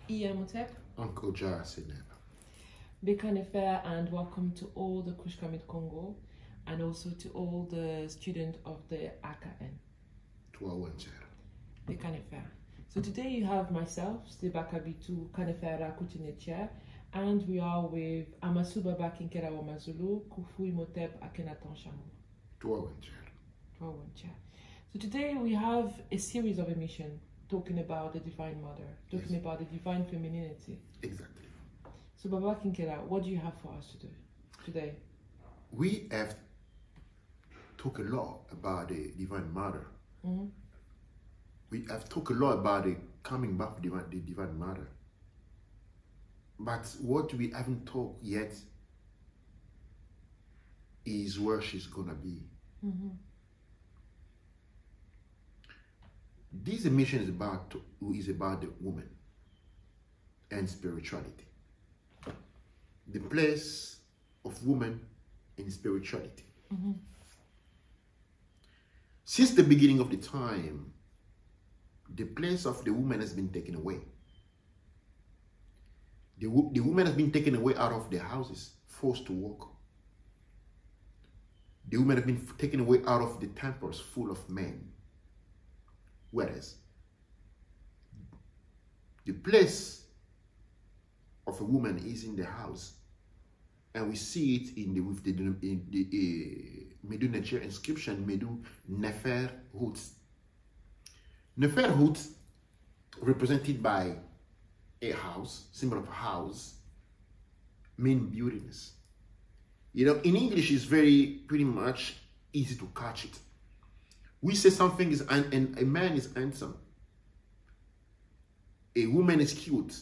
Motep. Uncle Jar Seneb. Bekanifer, and welcome to all the Kushkamit Congo and also to all the students of the AKN. Bekanifer. So today you have myself, Stebakabitu Kanefera Kutinechia, and we are with Amasuba Bakinkera Wamazulu, Kufu Imotep Akenaton Shamu. So today we have a series of emissions talking about the Divine Mother, talking about the Divine Femininity. Exactly. So Baba Kinkera, what do you have for us to do today? We have talked a lot about the Divine Mother. Mm-hmm. We have talked a lot about the coming back of the Divine Mother. But what we haven't talked yet is where she's gonna be. Mm-hmm. This emission is about the woman and spirituality. The place of woman in spirituality. Mm-hmm. Since the beginning of the time, the place of the woman has been taken away. The woman has been taken away out of their houses, forced to work. The woman has been taken away out of the temples full of men. Whereas the place of a woman is in the house, and we see it in the Medu Nature inscription, Medu Nefer Hut. Nefer Hut, represented by a house, symbol of a house, mean beautiness. You know, in English, it's pretty much easy to catch it. We say something is, and a man is handsome. A woman is cute.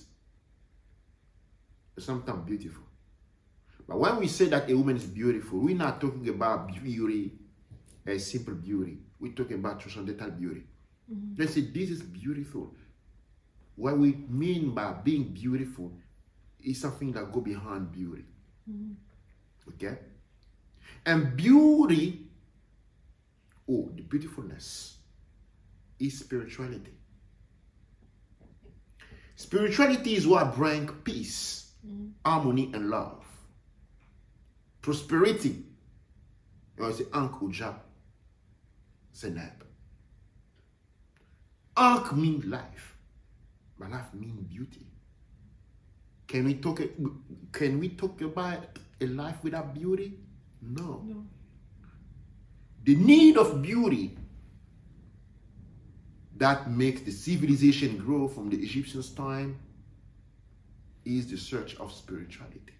Sometimes beautiful. But when we say that a woman is beautiful, we're not talking about beauty as simple beauty. We're talking about transcendental beauty. Mm-hmm. Let's say this is beautiful. What we mean by being beautiful is something that goes behind beauty. Mm-hmm. Okay? And beauty, the beautifulness, is spirituality. Spirituality is what brings peace, harmony, and love. Prosperity. You know, say Uncle Jar Seneb. Ankh means life, but life means beauty. Can we talk about a life without beauty? No. The need of beauty that makes the civilization grow from the Egyptians' time is the search of spirituality.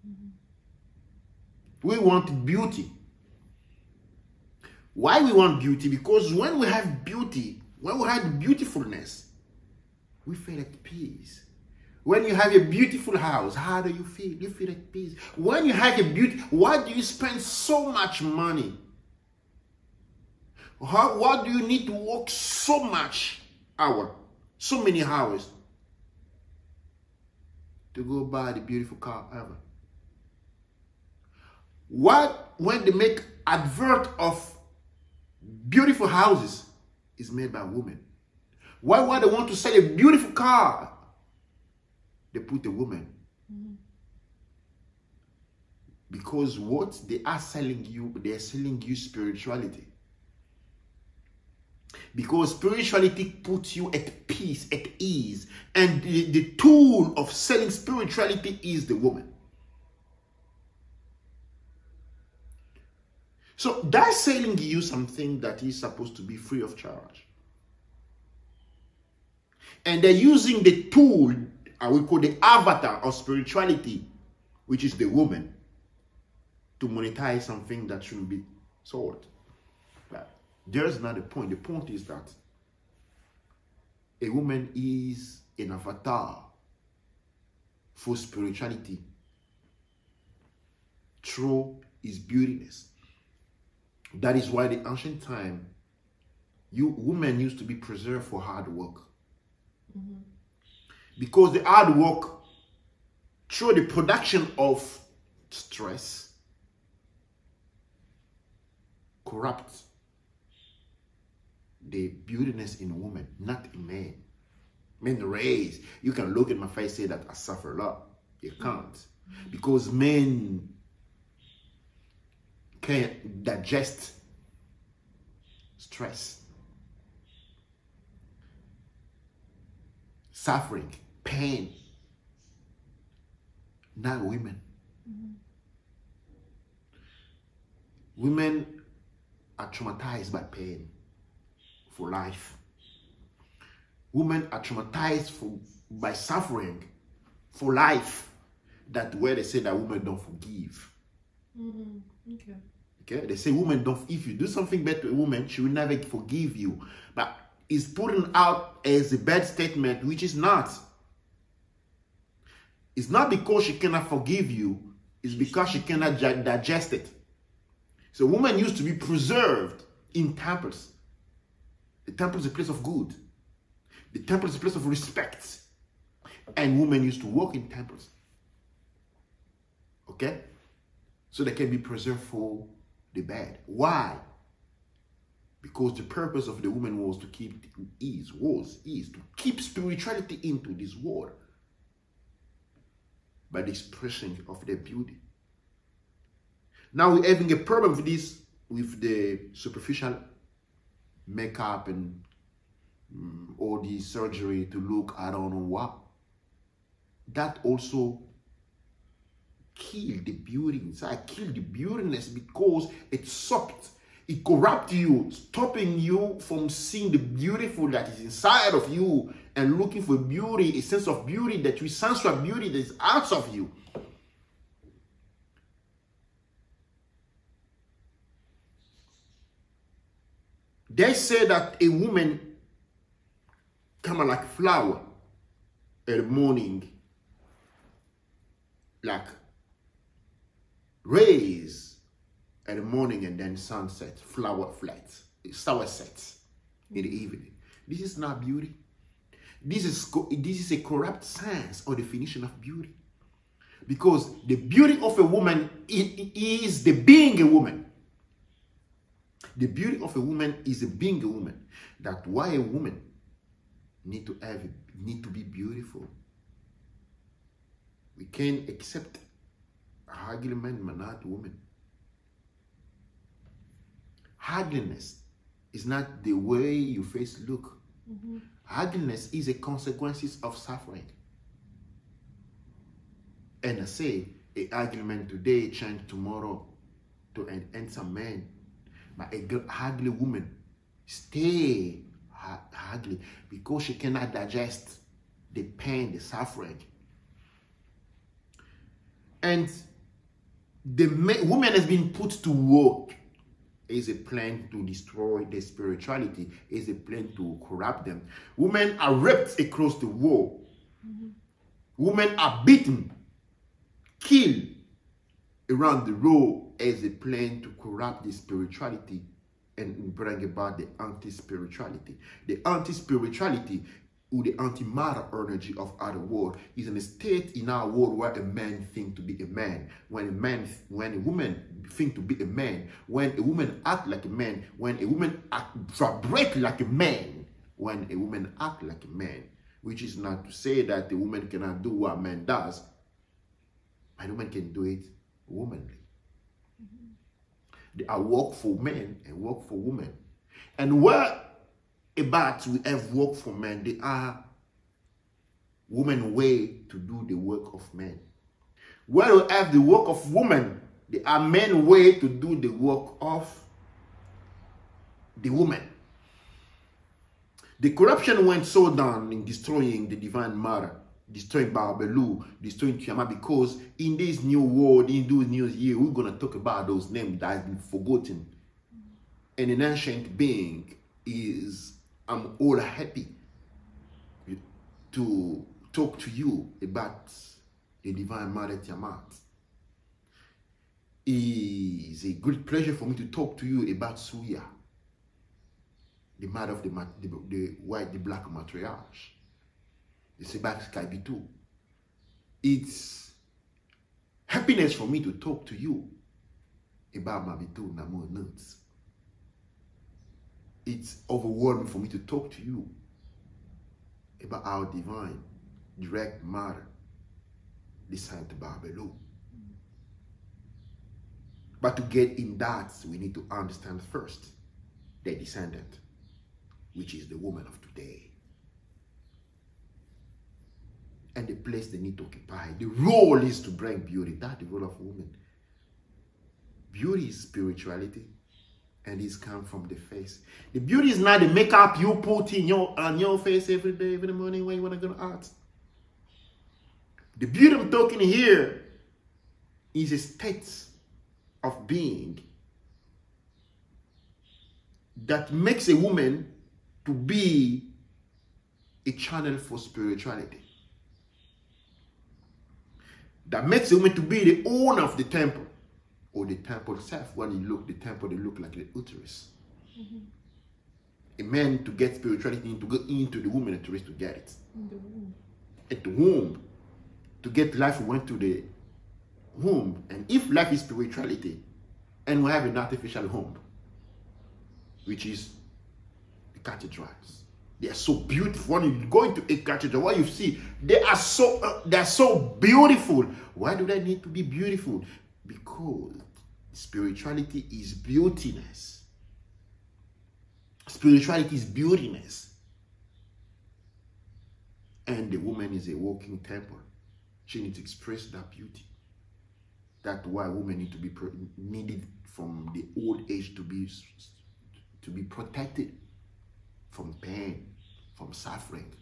Mm-hmm. We want beauty. Why we want beauty? Because when we have beauty, when we have beautifulness, we feel at peace. When you have a beautiful house, how do you feel? You feel at peace. When you have a beauty, why do you spend so much money? Why do you need to work so many hours to go buy the beautiful car ever? When they make advert of beautiful houses is made by women? Why they want to sell a beautiful car? They put a woman. Mm-hmm. Because what they are selling you, they are selling you spirituality. Because spirituality puts you at peace, at ease. And the tool of selling spirituality is the woman. So they're selling you something that is supposed to be free of charge. And they're using the tool, I will call the avatar of spirituality, which is the woman, to monetize something that shouldn't be sold. But there's not the point. The point is that a woman is an avatar for spirituality through his beautiness. That is why the ancient time, women used to be preserved for hard work. Mm-hmm. Because the hard work, through the production of stress, corrupts the beautiness in a woman, not a man. Men raise. You can look at my face and say that I suffer a lot. You can't. Because men can't digest stress, suffering, pain. Not women. Women are traumatized by pain for life. Women are traumatized by suffering for life. That's where they say that women don't forgive. Okay, they say women don't, if you do something bad to a woman, she will never forgive you. But it's putting out as a bad statement, which is not. It's not because she cannot forgive you, it's because she cannot digest it. So women used to be preserved in temples. The temple is a place of good. The temple is a place of respect. And women used to work in temples. Okay? So they can be preserved for the bad. Why? Because the purpose of the woman was to keep to keep spirituality into this world by the expression of their beauty. Now we're having a problem with this, with the superficial makeup and all the surgery to look, I don't know what. That also killed the beauty inside, killed the beautiness, because it sucked, it corrupts you, stopping you from seeing the beautiful that is inside of you and looking for beauty, a sense of beauty, that you sensual beauty that is out of you. They say that a woman come like flower in the morning, like rays in the morning, and then sunset, flower flats, sour sets in the evening. This is not beauty. This is a corrupt sense or definition of beauty. Because the beauty of a woman is the being a woman. The beauty of a woman is being a woman. That's why a woman need to be beautiful. We can't accept a ugly man, but not woman. Ugliness is not the way your face look. Ugliness is a consequence of suffering. And I say, a ugly man today change tomorrow to an handsome man. But a ugly woman stay ugly because she cannot digest the pain, the suffering. And the woman has been put to work as a plan to destroy their spirituality, as a plan to corrupt them. Women are raped across the world. Women are beaten, killed around the world as a plan to corrupt the spirituality and bring about the anti-spirituality. The anti-spirituality, or the anti-matter energy of our world, is in a state in our world where a man thinks to be a man. When a woman thinks to be a man, when a woman act like a man, when a woman vibrate like a man, when a woman act like a man, which is not to say that the woman cannot do what a man does, but a woman can do it womanly. They are work for men and work for women. And where about we have work for men, they are women's way to do the work of men. Where we have the work of women, they are men's way to do the work of the woman. The corruption went so down in destroying the divine matter, destroying Babylon, destroying Tiamat, because in this new world, in those new years, we're going to talk about those names that have been forgotten. And an ancient being is, I'm all happy to talk to you about the divine mother Tiamat. It is a great pleasure for me to talk to you about Suya, the mother of the white, the black matriarch. The Sebak Kaibitu. It's happiness for me to talk to you about Mabitu Namo Nuts. It's overwhelming for me to talk to you about our divine, direct mother, the Saint Barbelou. But to get in that, we need to understand first the descendant, which is the woman of today. And the place they need to occupy. The role is to bring beauty. That's the role of woman. Beauty is spirituality, and it's come from the face. The beauty is not the makeup you put on your face every day, every morning when you want to go to art. The beauty I'm talking here is a state of being that makes a woman to be a channel for spirituality. That makes a woman to be the owner of the temple, or the temple itself. When you look, the temple, they look like the uterus. Mm-hmm. A man to get spirituality need to go into the woman uterus to get it. In the womb. At the womb. To get life, we went to the womb. And if life is spirituality, and we have an artificial womb, which is the cathedrals. They are so beautiful. When you go into a cathedral, what you see, they are so beautiful. Why do they need to be beautiful? Because spirituality is beautiness. Spirituality is beautiness. And the woman is a walking temple. She needs to express that beauty. That's why women need to be needed from the old age to be protected from pain, from suffering.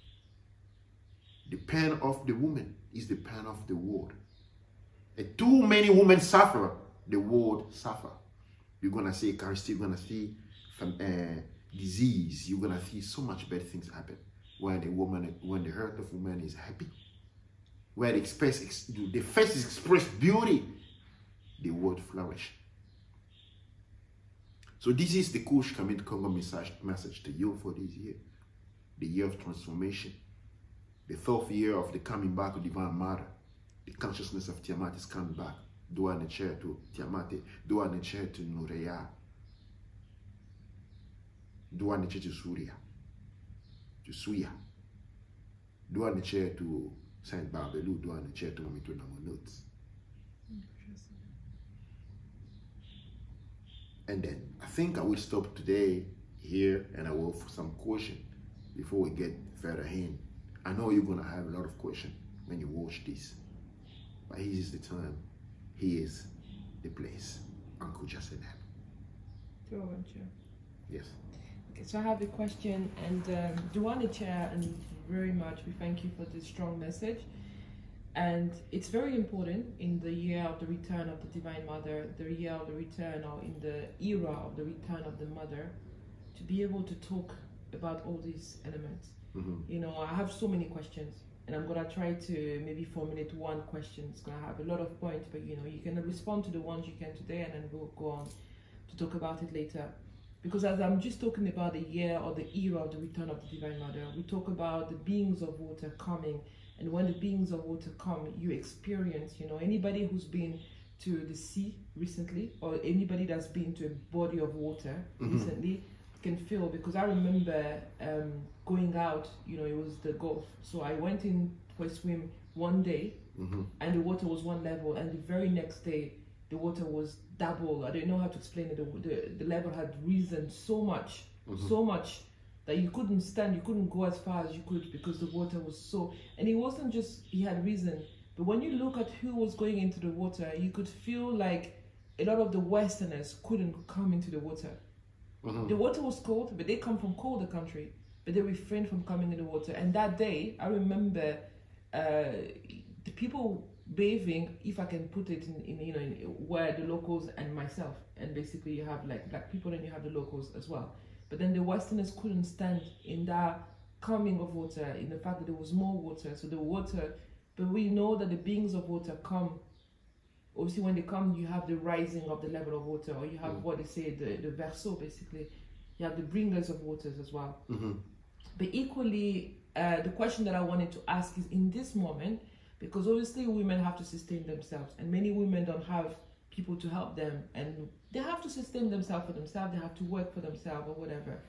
The pain of the woman is the pain of the world. And too many women suffer, the world suffer. You're gonna see Eucharisty, you're gonna see disease, you're gonna see so much bad things happen. When the heart of woman is happy, where the face express beauty, the world flourish. So this is the Kush Coming Congo message to you for this year. The year of transformation. The 4th year of the coming back of Divine Mother. The consciousness of Tiamat is coming back. Dua Necher to Tiamat. Dua Necher to Nureya. Dua Necher to Surya. To Suya. Dua Necher to Saint Barbelou. Dua Necher to Moot. And then I think I will stop today here, and I will for some question before we get further in. I know you're gonna have a lot of questions when you watch this, but here is the time, here is the place. Uncle just said that. Yes. Okay, so I have a question, and Duane Chair, and very much we thank you for this strong message. And it's very important in the year of the return of the Divine Mother, the year of the return, or in the era of the return of the Mother, to be able to talk about all these elements. Mm-hmm. You know, I have so many questions, and I'm going to try to maybe formulate one question. It's going to have a lot of points, but you know, you can respond to the ones you can today, and then we'll go on to talk about it later. Because as I'm just talking about the year or the era of the return of the Divine Mother, we talk about the beings of water coming. And when the beings of water come, you experience, you know, anybody who's been to the sea recently, or anybody that's been to a body of water recently, can feel, because I remember going out, you know, it was the Gulf. So I went in for a swim one day, and the water was one level, and the very next day, the water was double. I don't know how to explain it. The level had risen so much, that you couldn't stand, you couldn't go as far as you could because the water was so, and it wasn't just he had risen, but when you look at who was going into the water, you could feel like a lot of the Westerners couldn't come into the water. The water was cold, but they come from colder country, but they refrained from coming in the water. And that day, I remember the people bathing, if I can put it in were the locals and myself, and basically you have like black people and you have the locals as well. But then the Westerners couldn't stand in that coming of water, in the fact that there was more water. So the water, but we know that the beings of water come. Obviously, when they come, you have the rising of the level of water, or you have what they say, the verso, basically. You have the bringers of waters as well. But equally, the question that I wanted to ask is in this moment, because obviously women have to sustain themselves, and many women don't have people to help them, and they have to sustain themselves for themselves, they have to work for themselves or whatever.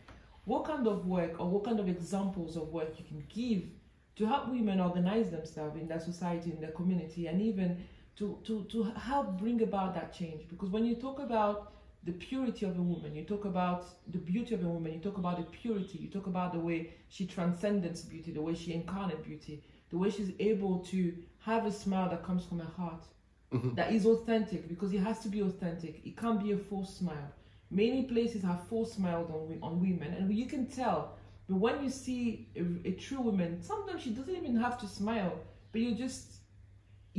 What kind of work, or what kind of examples of work you can give to help women organize themselves in their society, in their community, and even to help bring about that change. Because when you talk about the purity of a woman, you talk about the beauty of a woman, you talk about the purity, you talk about the way she transcends beauty, the way she incarnates beauty, the way she's able to have a smile that comes from her heart, that is authentic, because it has to be authentic. It can't be a false smile. Many places have false smiles on women, and you can tell. But when you see a true woman, sometimes she doesn't even have to smile, but you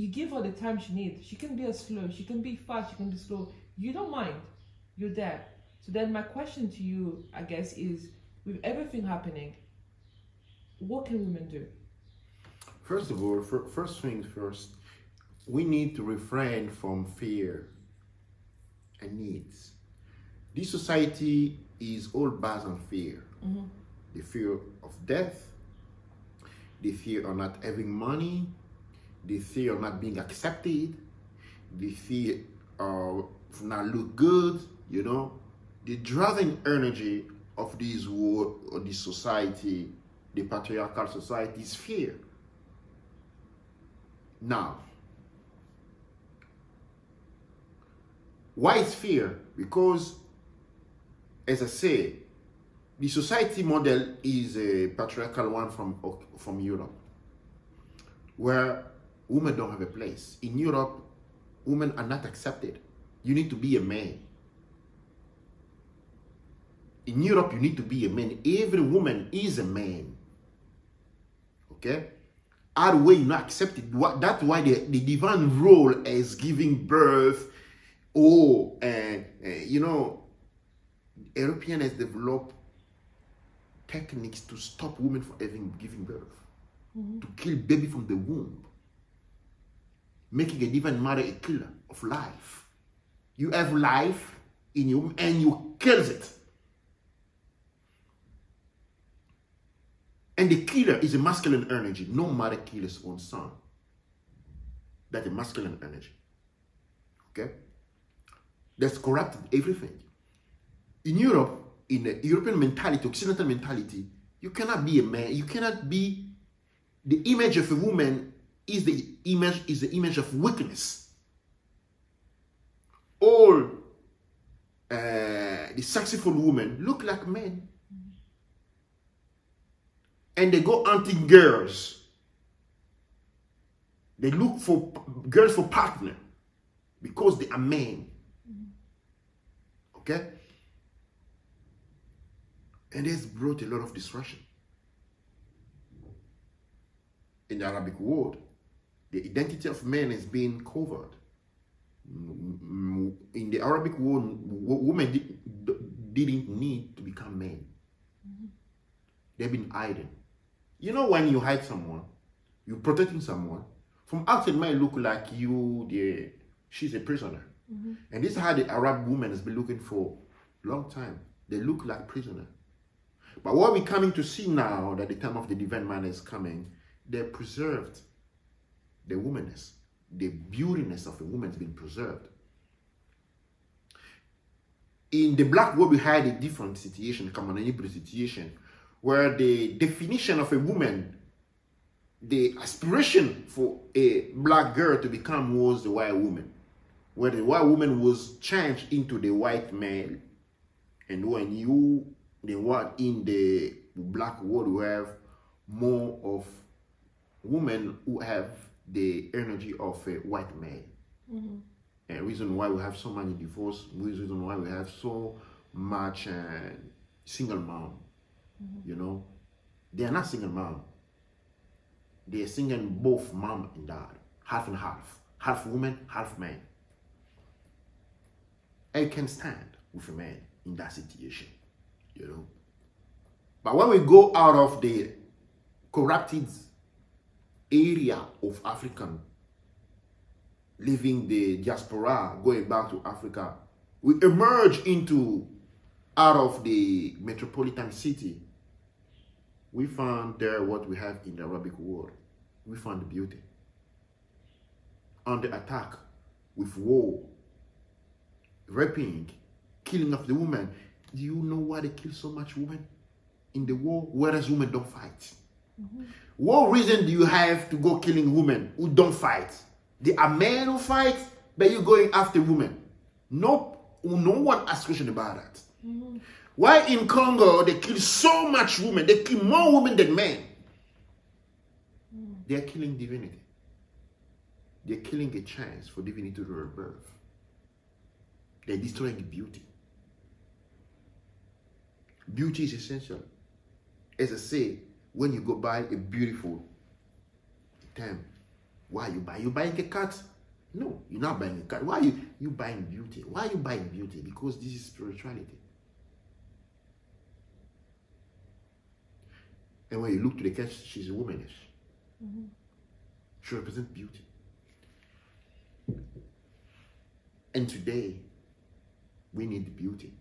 give her the time she needs. She can be as slow, she can be fast, she can be slow. You don't mind. You're there. So then my question to you, I guess, is with everything happening, what can women do? First of all, first things first, we need to refrain from fear and needs. This society is all based on fear. The fear of death, the fear of not having money, the fear of not being accepted, the fear of not look good, you know. The driving energy of this world or this society, the patriarchal society, is fear. Now, why is fear? Because, as I say, the society model is a patriarchal one from Europe, where women don't have a place. In Europe, women are not accepted. You need to be a man. In Europe, you need to be a man. Every woman is a man. Okay? Either way, you're not accepted. That's why the divine role is giving birth, or, you know, European has developed techniques to stop women from giving birth, to kill baby from the womb, making a divine mother a killer of life. You have life in you and you kill it. And the killer is a masculine energy. No mother kills her own son. That's a masculine energy. Okay? That's corrupted everything. In Europe, in the European mentality, Occidental mentality, you cannot be a man. You cannot be. The image of a woman is the image of weakness. All the successful women look like men. And they go hunting girls. They look for girls for partner because they are men. Okay? And this brought a lot of disruption in the Arabic world. The identity of men is being covered. In the Arabic world, women didn't need to become men. They've been hiding. You know, when you hide someone, you're protecting someone. From outside, it might look like she's a prisoner. And this is how the Arab woman has been looking for a long time. They look like prisoners. But what we're coming to see now, that the time of the divine man is coming, they're preserved. The womanness, the beautiness of a woman has been preserved. In the black world, we had a different situation, common Hebrew situation, where the definition of a woman, the aspiration for a black girl to become was the white woman, where the white woman was changed into the white male. And when in the black world, we have more of women who have the energy of a white male. And reason why we have so many divorce, reason why we have so much single mom. You know, they are not single mom. They are single both mom and dad, half and half woman, half man. I can stand with a man in that situation, you know. But when we go out of the corrupted area of African, leaving the diaspora, going back to Africa, we emerge out of the metropolitan city. We found there what we have in the Arabic world. We found the beauty. Under attack, with war, raping, killing of the women. Do you know why they kill so much women in the war? Whereas women don't fight. What reason do you have to go killing women who don't fight? There are men who fight, but you're going after women. No one asks question about that. Why in Congo they kill so much women? They kill more women than men. They are killing divinity. They're killing a chance for divinity to rebirth. They're destroying beauty. Beauty is essential. As I say, when you go buy a beautiful item, why you buy? You buying a cat? No, you're not buying a cat. Why are you buying beauty? Why are you buying beauty? Because this is spirituality. And when you look to the cat, she's womanish. She represents beauty. And today, we need beauty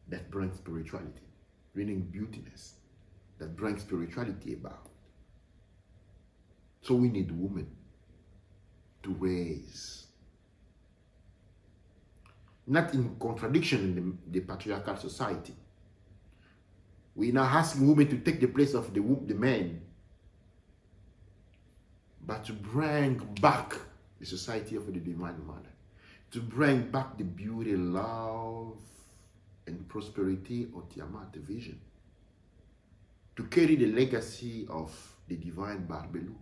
that brings spirituality. We need beautiness that brings spirituality about. So we need women to raise. Not in contradiction in the patriarchal society. We're now asking women to take the place of the men, but to bring back the society of the Divine Mother, to bring back the beauty, love, and prosperity of Tiamat vision, to carry the legacy of the Divine Barbelou,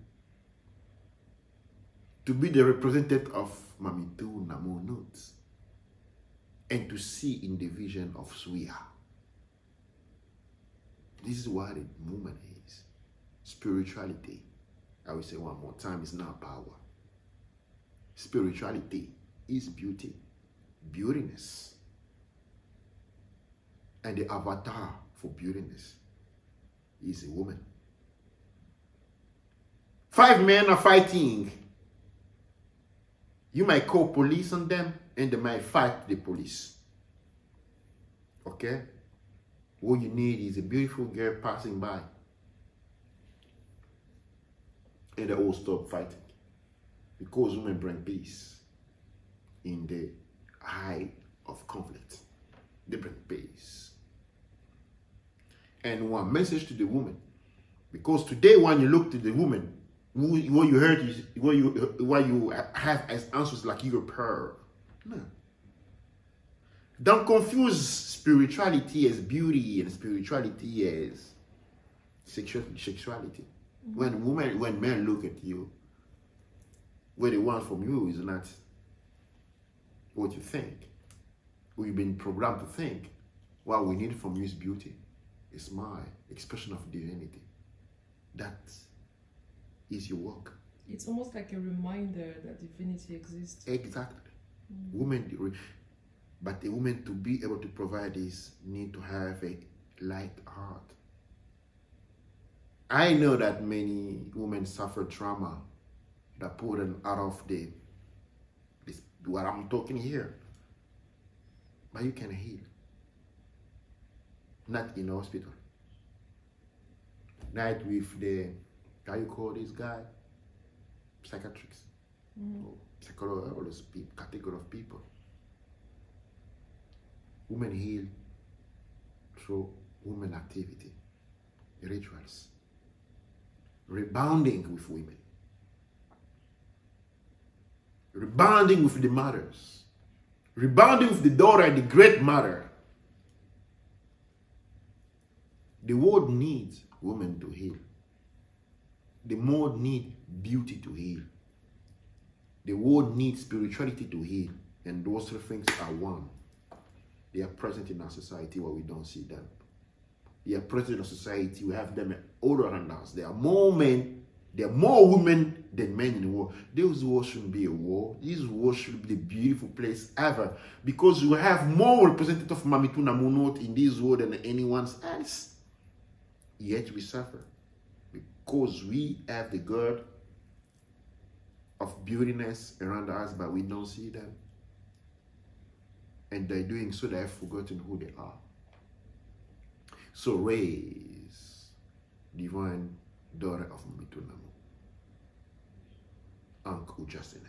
to be the representative of Mamitu Namonut, and to see in the vision of Suya. This is what a woman is. Spirituality, I will say one more time, is not power. Spirituality is beauty, beautiness. And the avatar for beautiness is a woman. 5 men are fighting. You might call police on them and they might fight the police. Okay? What you need is a beautiful girl passing by. And they all stop fighting. Because women bring peace in the eye of conflict. They bring peace. And one message to the woman. Because today when you look to the woman, what you heard is what you have as answers like you're a pearl. No. Don't confuse spirituality as beauty and spirituality as sexuality. When men look at you, what they want from you is not what you think. What you've been programmed to think. What we need from you is beauty. It's my expression of divinity. That is your work. It's almost like a reminder that divinity exists. Exactly. Women, but a woman to be able to provide this need to have a light heart. I know that many women suffer trauma that put them out of what I'm talking here. But you can heal. Not in the hospital. Not with the, how you call this guy? Psychiatrists. Or psychologists, all those category of people. Women heal through women activity, rituals, rebounding with women, rebounding with the mothers, rebounding with the daughter and the great mother. The world needs women to heal. The world needs beauty to heal. The world needs spirituality to heal. And those three things are one. They are present in our society where we don't see them. They are present in our society. We have them all around us. There are more men, there are more women than men in the world. This war shouldn't be a war. This war should be the beautiful place ever. Because we have more representatives of Mamitu Namunot in this world than anyone else. Yet we suffer. Because we have the God of beautiness around us, but we don't see them. And they're doing so they have forgotten who they are. So raise divine daughter of Mamitu Namu. Uncle Justin.